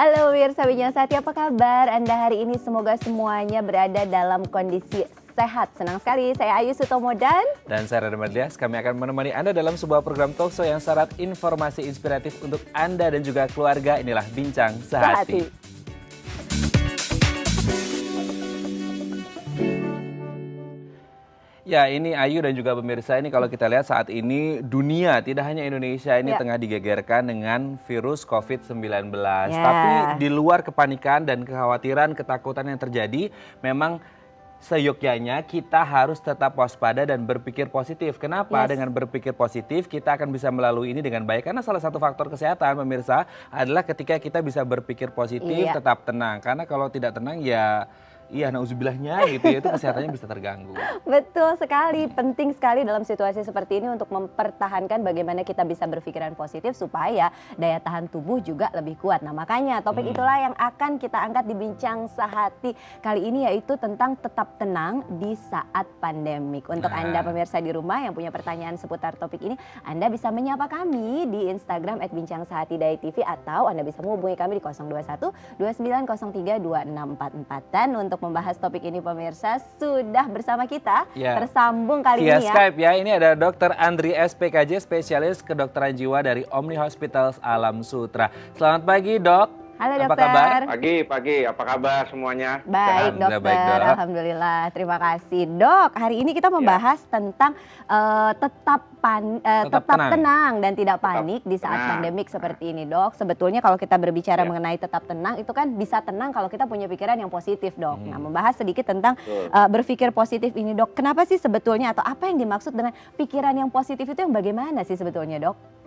Halo pemirsa Bincang Sehati, apa kabar Anda hari ini? Semoga semuanya berada dalam kondisi sehat. Senang sekali, saya Ayu Sutomo dan saya Rada Madlias. Kami akan menemani Anda dalam sebuah program talkshow yang syarat informasi inspiratif untuk Anda dan juga keluarga. Inilah Bincang Sehati. Ya, ini Ayu dan juga pemirsa, ini kalau kita lihat saat ini dunia, tidak hanya Indonesia, ini tengah digegerkan dengan virus COVID-19. Tapi di luar kepanikan dan kekhawatiran, ketakutan yang terjadi, memang seyogyanya kita harus tetap waspada dan berpikir positif. Kenapa? Dengan berpikir positif kita akan bisa melalui ini dengan baik. Karena salah satu faktor kesehatan pemirsa adalah ketika kita bisa berpikir positif, tetap tenang. Karena kalau tidak tenang ya... Iya, nauzubillahnya gitu ya, itu kesehatannya bisa terganggu. Betul sekali, penting sekali dalam situasi seperti ini untuk mempertahankan bagaimana kita bisa berpikiran positif supaya daya tahan tubuh juga lebih kuat. Nah makanya topik itulah yang akan kita angkat di Bincang Sehati kali ini, yaitu tentang tetap tenang di saat pandemik. Untuk Anda pemirsa di rumah yang punya pertanyaan seputar topik ini, Anda bisa menyapa kami di Instagram @bincangsehatidaytv atau Anda bisa menghubungi kami di 021 2903 2644. Dan untuk membahas topik ini pemirsa sudah bersama kita tersambung kali via ini ya. Skype ya. Ini ada Dr. Andri SPKJ, spesialis kedokteran jiwa dari Omni Hospitals Alam Sutra. Selamat pagi Dok. Halo dokter. Apa kabar? Pagi, apa kabar semuanya? Baik dokter, alhamdulillah, terima kasih. Dok, hari ini kita membahas tentang tetap tenang dan tidak panik di saat pandemik seperti ini dok. Sebetulnya kalau kita berbicara mengenai tetap tenang, itu kan bisa tenang kalau kita punya pikiran yang positif dok. Nah membahas sedikit tentang berpikir positif ini dok. Kenapa sih sebetulnya atau apa yang dimaksud dengan pikiran yang positif itu yang bagaimana sih sebetulnya dok?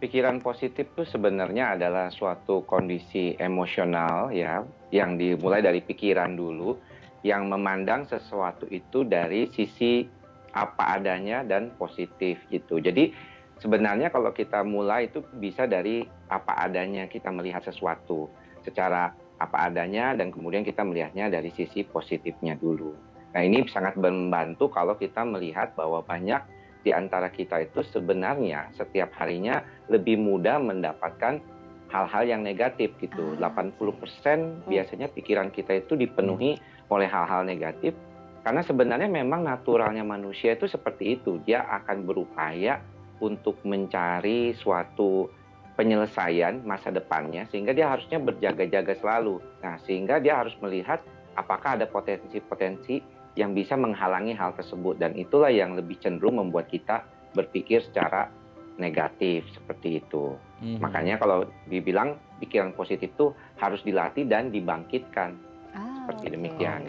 Pikiran positif itu sebenarnya adalah suatu kondisi emosional ya, yang dimulai dari pikiran dulu, yang memandang sesuatu itu dari sisi apa adanya dan positif gitu. Jadi sebenarnya kalau kita mulai itu bisa dari apa adanya, kita melihat sesuatu secara apa adanya dan kemudian kita melihatnya dari sisi positifnya dulu. Nah ini sangat membantu kalau kita melihat bahwa banyak di antara kita itu sebenarnya setiap harinya lebih mudah mendapatkan hal-hal yang negatif gitu. 80% biasanya pikiran kita itu dipenuhi oleh hal-hal negatif. Karena sebenarnya memang naturalnya manusia itu seperti itu. Dia akan berupaya untuk mencari suatu penyelesaian masa depannya. Sehingga dia harusnya berjaga-jaga selalu. Nah sehingga dia harus melihat apakah ada potensi-potensi yang bisa menghalangi hal tersebut, dan itulah yang lebih cenderung membuat kita berpikir secara negatif seperti itu. Makanya kalau dibilang pikiran positif itu harus dilatih dan dibangkitkan seperti demikian.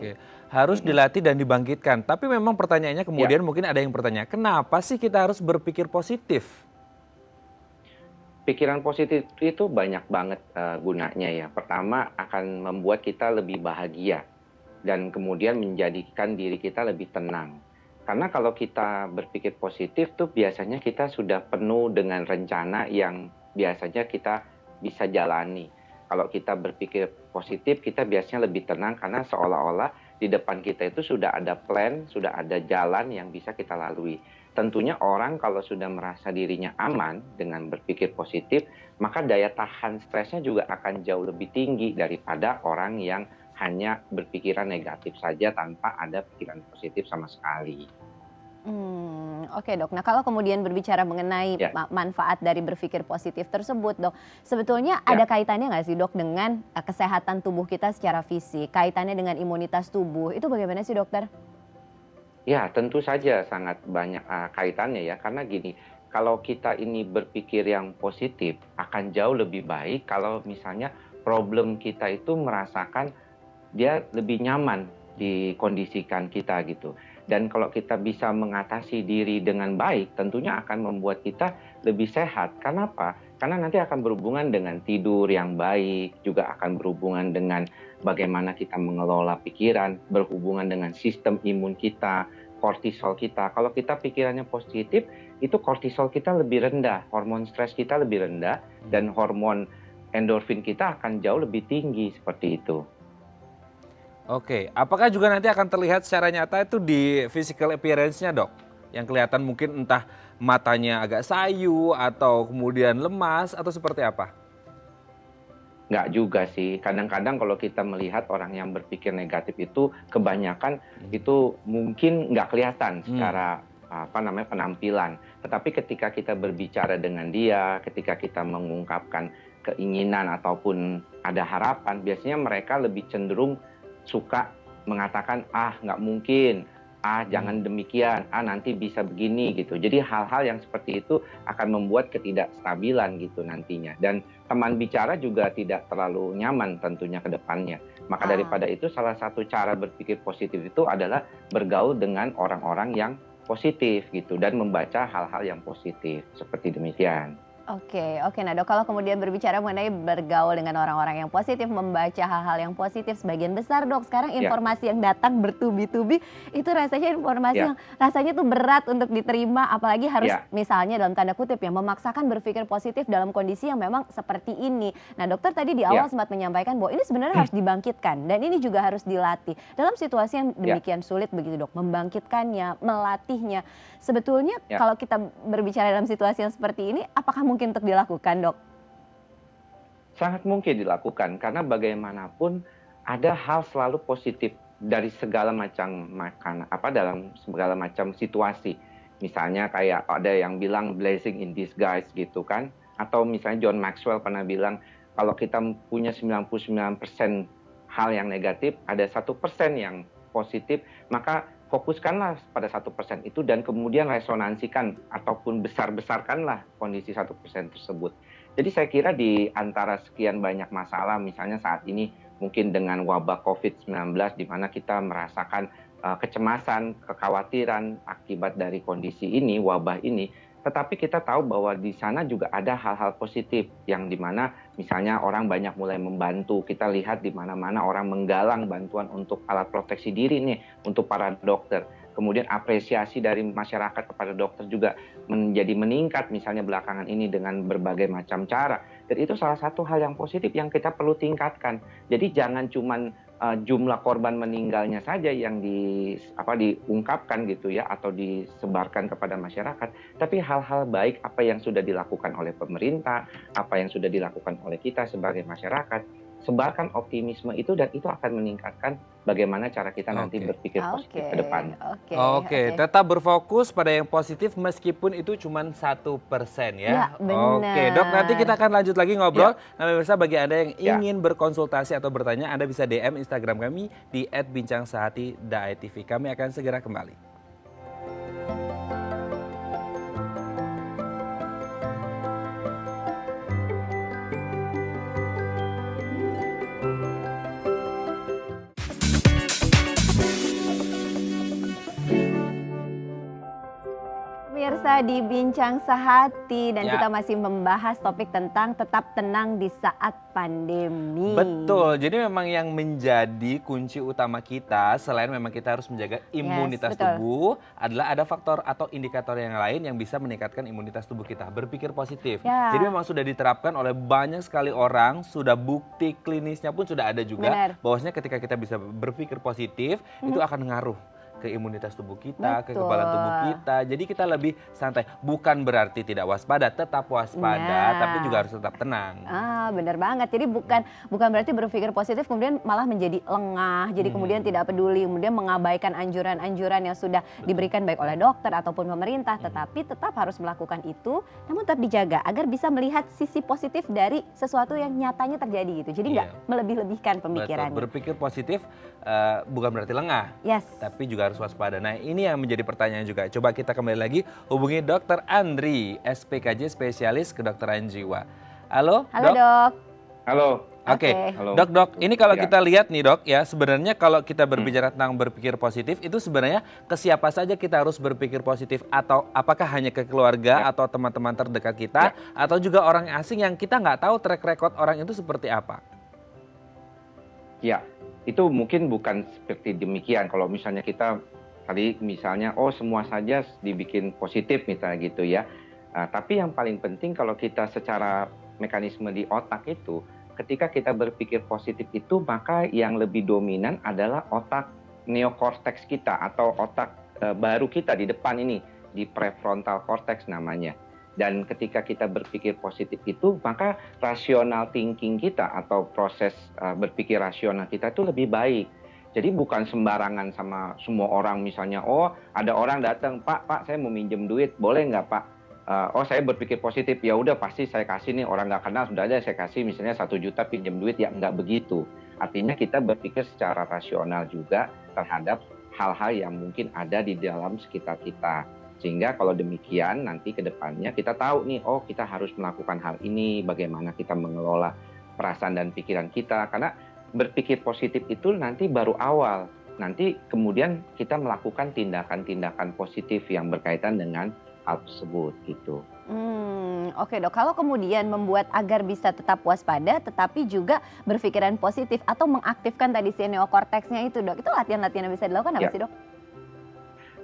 Harus dilatih dan dibangkitkan. Tapi memang pertanyaannya kemudian mungkin ada yang bertanya, kenapa sih kita harus berpikir positif? Pikiran positif itu banyak banget gunanya ya. Pertama akan membuat kita lebih bahagia. Dan kemudian menjadikan diri kita lebih tenang. Karena kalau kita berpikir positif tuh biasanya kita sudah penuh dengan rencana yang biasanya kita bisa jalani. Kalau kita berpikir positif kita biasanya lebih tenang karena seolah-olah di depan kita itu sudah ada plan, sudah ada jalan yang bisa kita lalui. Tentunya orang kalau sudah merasa dirinya aman dengan berpikir positif, maka daya tahan stresnya juga akan jauh lebih tinggi daripada orang yang hanya berpikiran negatif saja tanpa ada pikiran positif sama sekali. Oke dok, nah kalau kemudian berbicara mengenai manfaat dari berpikir positif tersebut dok, sebetulnya ada kaitannya nggak sih dok dengan kesehatan tubuh kita secara fisik, kaitannya dengan imunitas tubuh, itu bagaimana sih dokter? Ya tentu saja sangat banyak kaitannya ya, karena gini, kalau kita ini berpikir yang positif akan jauh lebih baik kalau misalnya problem kita itu merasakan dia lebih nyaman dikondisikan kita gitu. Dan kalau kita bisa mengatasi diri dengan baik, tentunya akan membuat kita lebih sehat. Kenapa? Karena nanti akan berhubungan dengan tidur yang baik, juga akan berhubungan dengan bagaimana kita mengelola pikiran, berhubungan dengan sistem imun kita, kortisol kita. Kalau kita pikirannya positif, itu kortisol kita lebih rendah, hormon stres kita lebih rendah, dan hormon endorfin kita akan jauh lebih tinggi seperti itu. Oke, apakah juga nanti akan terlihat secara nyata itu di physical appearance-nya dok? Yang kelihatan mungkin entah matanya agak sayu atau kemudian lemas atau seperti apa? Nggak juga sih. Kadang-kadang kalau kita melihat orang yang berpikir negatif itu kebanyakan itu mungkin nggak kelihatan secara penampilan. Tetapi ketika kita berbicara dengan dia, ketika kita mengungkapkan keinginan ataupun ada harapan, biasanya mereka lebih cenderung suka mengatakan, ah nggak mungkin, ah jangan demikian, ah nanti bisa begini gitu. Jadi hal-hal yang seperti itu akan membuat ketidakstabilan gitu nantinya. Dan teman bicara juga tidak terlalu nyaman tentunya ke depannya. Maka daripada itu salah satu cara berpikir positif itu adalah bergaul dengan orang-orang yang positif gitu dan membaca hal-hal yang positif seperti demikian. Oke, oke. Nah dok, kalau kemudian berbicara mengenai bergaul dengan orang-orang yang positif, membaca hal-hal yang positif, sebagian besar dok, sekarang informasi yang datang bertubi-tubi, itu rasanya informasi yang rasanya tuh berat untuk diterima, apalagi harus misalnya dalam tanda kutip ya, memaksakan berpikir positif dalam kondisi yang memang seperti ini. Nah dokter tadi di awal sempat menyampaikan bahwa ini sebenarnya harus dibangkitkan, dan ini juga harus dilatih. Dalam situasi yang demikian sulit begitu dok, membangkitkannya, melatihnya. Sebetulnya kalau kita berbicara dalam situasi yang seperti ini, apakah mungkin untuk dilakukan, dok? Sangat mungkin dilakukan karena bagaimanapun ada hal selalu positif dari segala macam dalam segala macam situasi. Misalnya kayak ada yang bilang blessing in disguise gitu kan, atau misalnya John Maxwell pernah bilang kalau kita punya 99% hal yang negatif, ada 1% yang positif, maka fokuskanlah pada 1% itu dan kemudian resonansikan ataupun besar-besarkanlah kondisi 1% tersebut. Jadi saya kira di antara sekian banyak masalah, misalnya saat ini mungkin dengan wabah COVID-19 di mana kita merasakan kecemasan, kekhawatiran akibat dari kondisi ini, wabah ini, tetapi kita tahu bahwa di sana juga ada hal-hal positif yang dimana misalnya orang banyak mulai membantu. Kita lihat di mana-mana orang menggalang bantuan untuk alat proteksi diri nih untuk para dokter. Kemudian apresiasi dari masyarakat kepada dokter juga menjadi meningkat misalnya belakangan ini dengan berbagai macam cara. Dan itu salah satu hal yang positif yang kita perlu tingkatkan. Jadi jangan cuman jumlah korban meninggalnya saja yang diungkapkan gitu ya atau disebarkan kepada masyarakat, tapi hal-hal baik apa yang sudah dilakukan oleh pemerintah, apa yang sudah dilakukan oleh kita sebagai masyarakat, sebarkan optimisme itu dan itu akan meningkatkan bagaimana cara kita nanti berpikir positif ke depan. Oke, tetap berfokus pada yang positif meskipun itu cuma 1% ya. Oke, dok, nanti kita akan lanjut lagi ngobrol. Nah, pemirsa, bagi Anda yang ingin berkonsultasi atau bertanya, Anda bisa DM Instagram kami di @bincangsehati.tv. Kami akan segera kembali. Pemirsa di Bincang Sehati dan kita masih membahas topik tentang tetap tenang di saat pandemi. Betul, jadi memang yang menjadi kunci utama kita selain memang kita harus menjaga imunitas tubuh adalah ada faktor atau indikator yang lain yang bisa meningkatkan imunitas tubuh kita. Berpikir positif. Jadi memang sudah diterapkan oleh banyak sekali orang, sudah bukti klinisnya pun sudah ada juga. Bahwasanya ketika kita bisa berpikir positif itu akan ngaruh ke imunitas tubuh kita, kekebalan tubuh kita. Jadi kita lebih santai. Bukan berarti tidak waspada, tetap waspada, tapi juga harus tetap tenang. Benar banget. Jadi bukan berarti berpikir positif kemudian malah menjadi lengah, jadi kemudian tidak peduli, kemudian mengabaikan anjuran-anjuran yang sudah diberikan baik oleh dokter ataupun pemerintah, tetapi tetap harus melakukan itu, namun tetap dijaga agar bisa melihat sisi positif dari sesuatu yang nyatanya terjadi gitu. Jadi nggak melebih-lebihkan pemikirannya. Berpikir positif bukan berarti lengah, tapi juga harus waspada. Nah, ini yang menjadi pertanyaan juga. Coba kita kembali lagi hubungi Dr. Andri, SPKJ spesialis kedokteran jiwa. Halo, dok. Halo. Oke, dok, ini kalau kita lihat nih dok ya, sebenarnya kalau kita berbicara tentang berpikir positif itu sebenarnya ke siapa saja kita harus berpikir positif, atau apakah hanya ke keluarga atau teman-teman terdekat kita atau juga orang asing yang kita nggak tahu track record orang itu seperti apa? Ya, itu mungkin bukan seperti demikian. Kalau misalnya kita tadi misalnya semua saja dibikin positif misalnya gitu ya. Tapi yang paling penting kalau kita secara mekanisme di otak itu, ketika kita berpikir positif itu maka yang lebih dominan adalah otak neokorteks kita atau otak baru kita di depan ini, di prefrontal cortex namanya. Dan ketika kita berpikir positif itu, maka rational thinking kita atau proses berpikir rasional kita itu lebih baik. Jadi bukan sembarangan sama semua orang, misalnya, oh ada orang datang, Pak, saya mau minjem duit, boleh nggak Pak? Oh saya berpikir positif, ya udah pasti saya kasih nih, orang nggak kenal sudah ada saya kasih misalnya 1 juta pinjam duit, ya nggak begitu. Artinya kita berpikir secara rasional juga terhadap hal-hal yang mungkin ada di dalam sekitar kita. Sehingga kalau demikian nanti ke depannya kita tahu nih, oh kita harus melakukan hal ini, bagaimana kita mengelola perasaan dan pikiran kita. Karena berpikir positif itu nanti baru awal. Nanti kemudian kita melakukan tindakan-tindakan positif yang berkaitan dengan hal tersebut gitu. Oke dok, kalau kemudian membuat agar bisa tetap waspada tetapi juga berpikiran positif atau mengaktifkan tadi si neokorteksnya itu dok, itu latihan-latihan yang bisa dilakukan apa Ya. sih dok?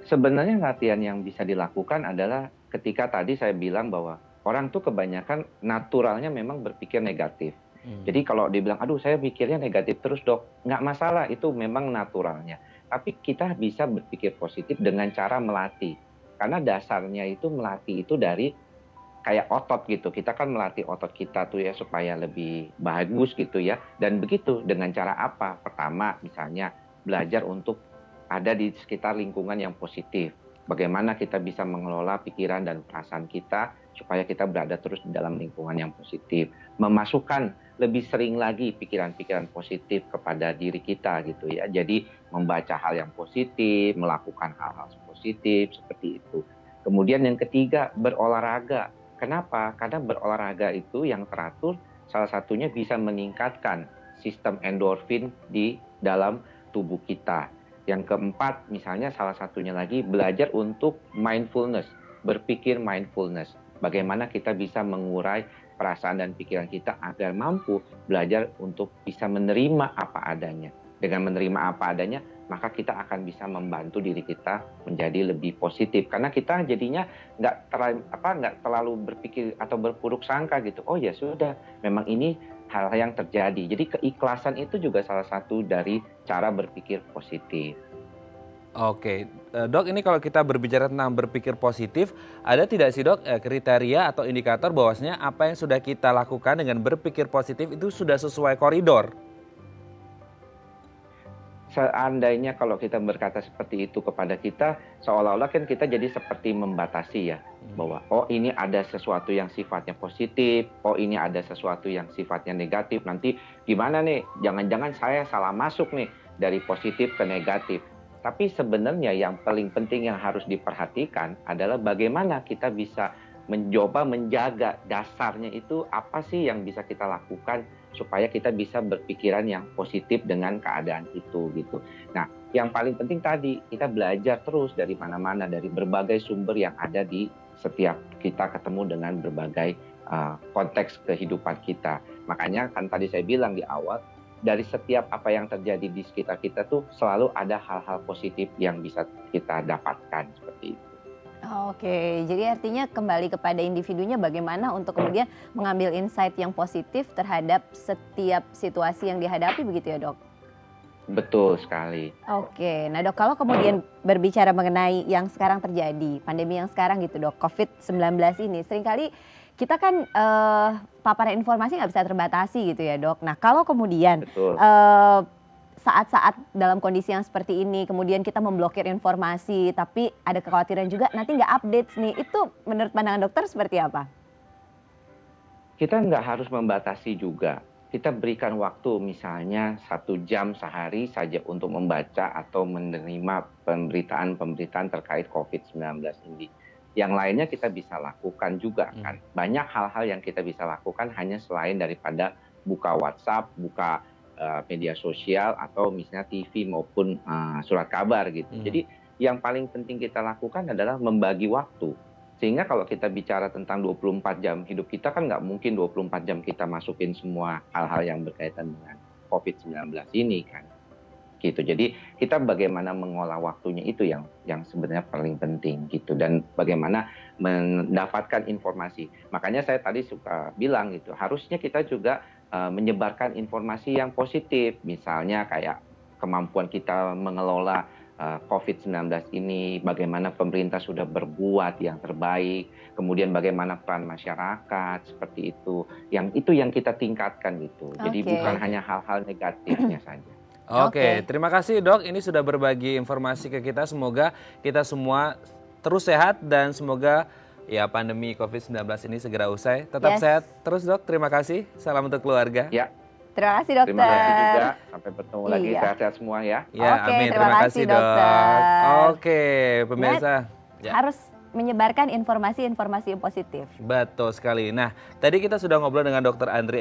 Sebenarnya latihan yang bisa dilakukan adalah ketika tadi saya bilang bahwa orang tuh kebanyakan naturalnya memang berpikir negatif. Jadi kalau dibilang, aduh saya pikirnya negatif terus dok, nggak masalah, itu memang naturalnya. Tapi kita bisa berpikir positif dengan cara melatih. Karena dasarnya itu melatih itu dari kayak otot gitu. Kita kan melatih otot kita tuh ya supaya lebih bagus gitu ya. Dan begitu, dengan cara apa? Pertama misalnya belajar untuk ada di sekitar lingkungan yang positif. Bagaimana kita bisa mengelola pikiran dan perasaan kita supaya kita berada terus di dalam lingkungan yang positif. Memasukkan lebih sering lagi pikiran-pikiran positif kepada diri kita gitu ya. Jadi membaca hal yang positif, melakukan hal-hal positif seperti itu. Kemudian yang ketiga, berolahraga. Kenapa? Karena berolahraga itu yang teratur salah satunya bisa meningkatkan sistem endorfin di dalam tubuh kita. Yang keempat, misalnya salah satunya lagi belajar untuk mindfulness, berpikir mindfulness. Bagaimana kita bisa mengurai perasaan dan pikiran kita agar mampu belajar untuk bisa menerima apa adanya. Dengan menerima apa adanya, maka kita akan bisa membantu diri kita menjadi lebih positif. Karena kita jadinya nggak terlalu berpikir atau berpuruk sangka gitu. Oh ya sudah, memang ini hal yang terjadi. Jadi keikhlasan itu juga salah satu dari cara berpikir positif. Oke, dok, ini kalau kita berbicara tentang berpikir positif, ada tidak sih dok kriteria atau indikator bahwasanya apa yang sudah kita lakukan dengan berpikir positif itu sudah sesuai koridor? Seandainya kalau kita berkata seperti itu kepada kita, seolah-olah kan kita jadi seperti membatasi ya, bahwa oh ini ada sesuatu yang sifatnya positif, oh ini ada sesuatu yang sifatnya negatif, nanti gimana nih, jangan-jangan saya salah masuk nih dari positif ke negatif. Tapi sebenarnya yang paling penting yang harus diperhatikan adalah bagaimana kita bisa mencoba menjaga dasarnya itu apa sih yang bisa kita lakukan supaya kita bisa berpikiran yang positif dengan keadaan itu gitu. Nah, yang paling penting tadi kita belajar terus dari mana-mana, dari berbagai sumber yang ada di setiap kita ketemu dengan berbagai konteks kehidupan kita. Makanya kan tadi saya bilang di awal, dari setiap apa yang terjadi di sekitar kita tuh selalu ada hal-hal positif yang bisa kita dapatkan seperti itu. Oke, jadi artinya kembali kepada individunya bagaimana untuk kemudian mengambil insight yang positif terhadap setiap situasi yang dihadapi begitu ya dok? Betul sekali. Oke, nah dok, kalau kemudian berbicara mengenai yang sekarang terjadi, pandemi yang sekarang gitu dok, COVID-19 ini, seringkali kita kan paparan informasi nggak bisa terbatasi gitu ya dok. Nah kalau kemudian Betul. saat-saat dalam kondisi yang seperti ini, kemudian kita memblokir informasi, tapi ada kekhawatiran juga nanti nggak update nih, itu menurut pandangan dokter seperti apa? Kita nggak harus membatasi juga. Kita berikan waktu misalnya 1 jam sehari saja untuk membaca atau menerima pemberitaan-pemberitaan terkait COVID-19 ini. Yang lainnya kita bisa lakukan juga kan. Banyak hal-hal yang kita bisa lakukan hanya selain daripada buka WhatsApp, buka media sosial atau misalnya TV maupun surat kabar gitu. Jadi yang paling penting kita lakukan adalah membagi waktu. Sehingga kalau kita bicara tentang 24 jam hidup kita kan nggak mungkin 24 jam kita masukin semua hal-hal yang berkaitan dengan COVID-19 ini kan. Gitu. Jadi kita bagaimana mengolah waktunya itu yang sebenarnya paling penting gitu, dan bagaimana mendapatkan informasi. Makanya saya tadi suka bilang gitu, harusnya kita juga menyebarkan informasi yang positif, misalnya kayak kemampuan kita mengelola COVID-19 ini, bagaimana pemerintah sudah berbuat yang terbaik, kemudian bagaimana peran masyarakat seperti itu. Yang kita tingkatkan gitu. Jadi bukan hanya hal-hal negatifnya saja. Oke, terima kasih Dok. Ini sudah berbagi informasi ke kita. Semoga kita semua terus sehat dan semoga ya pandemi COVID-19 ini segera usai. Tetap sehat terus Dok. Terima kasih. Salam untuk keluarga. Ya. Terima kasih dokter. Terima kasih juga. Sampai bertemu lagi. Sehat-sehat semua ya. Ya, amin. Terima kasih dokter. Oke, pemirsa. Harus menyebarkan informasi-informasi yang positif. Betul sekali. Nah, tadi kita sudah ngobrol dengan Dr. Andri